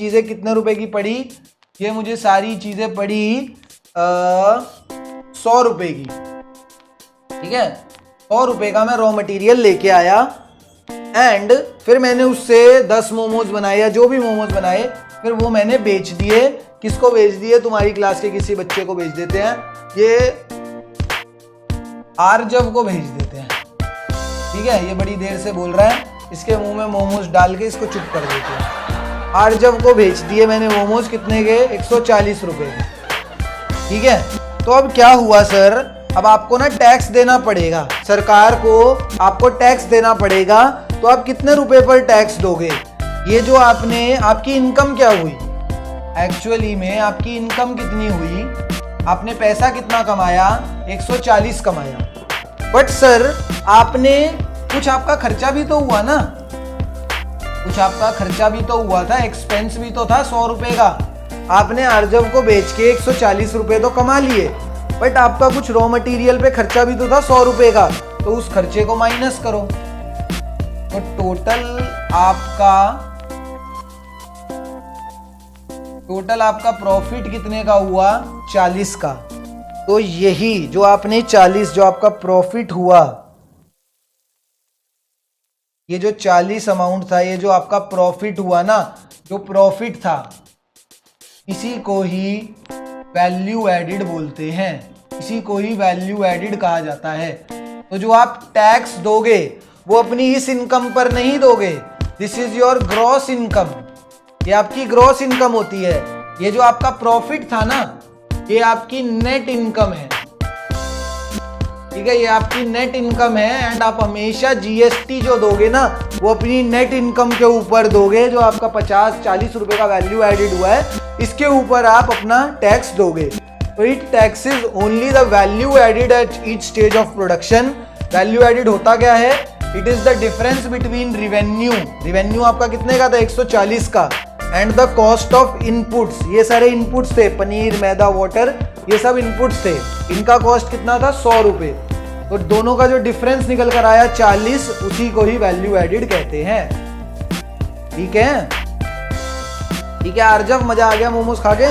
चीज़ें कितने रुपए की पड़ी? ये मुझे सारी चीज़ें पड़ी 100 रुपए की, ठीक है। 100 रुपए का मैं रॉ मटेरियल लेके आया एंड फिर मैंने उससे 10 मोमोज बनाए या जो भी मोमोज बनाए, फिर वो मैंने बेच दिए। किसको बेच दिए? तुम्हारी क्लास के किसी बच्चे को बेच देते हैं, ये आर्जव को भेज देते हैं, ठीक है। ये बड़ी देर से बोल रहा है, इसके मुंह में मोमोज डाल के इसको चुप कर देते हैं। आर्जव को भेज दिए मैंने मोमोज, कितने के? 140 रुपए के, ठीक है। तो अब क्या हुआ सर, अब आपको ना टैक्स देना पड़ेगा सरकार को, आपको टैक्स देना पड़ेगा। तो आप कितने रुपए पर टैक्स दोगे? ये जो आपने, आपकी इनकम क्या हुई एक्चुअली में, आपकी इनकम कितनी हुई? आपने पैसा कितना कमाया? 140 कमाया। बट सर आपने कुछ, आपका खर्चा भी तो हुआ ना, कुछ आपका खर्चा भी तो हुआ था, एक्सपेंस भी तो था 100 रुपए का। आपने आर्जव को बेच के 140 रुपए तो कमा लिए, बट आपका कुछ रॉ मटेरियल पे खर्चा भी तो था 100 रुपए का, तो उस खर्चे को माइनस करो। तो टोटल आपका प्रॉफिट कितने का हुआ? 40 का। तो यही जो आपने 40, जो आपका प्रॉफिट हुआ, ये जो 40 अमाउंट था, ये जो आपका प्रॉफिट हुआ ना, जो प्रॉफिट था, इसी को ही वैल्यू एडिड बोलते हैं, इसी को ही वैल्यू एडिड कहा जाता है। तो जो आप टैक्स दोगे वो अपनी इस इनकम पर नहीं दोगे, this is your gross income, ये आपकी ग्रॉस इनकम होती है। ये जो आपका प्रॉफिट था ना, ये आपकी नेट इनकम है, ठीक है, ये आपकी नेट इनकम है। एंड आप हमेशा जीएसटी जो दोगे ना, वो अपनी नेट इनकम के ऊपर दोगे। जो आपका 50-40 रुपए का वैल्यू एडिड हुआ है, इसके ऊपर आप अपना टैक्स दोगे। तो it taxes only the value added at each stage of production. Value added होता क्या है? It is the difference between revenue, revenue आपका कितने का था? 140 का, and the cost of inputs, ये सारे इनपुट्स थे, पनीर, मैदा, वाटर, ये सब इनपुट्स थे, इनका कॉस्ट कितना था? 100 रुपए। तो दोनों का जो डिफरेंस निकल कर आया 40, उसी को ही वैल्यू एडिड कहते हैं, ठीक है। ठीक है आर्जव, मजा आ गया मोमोज खा के?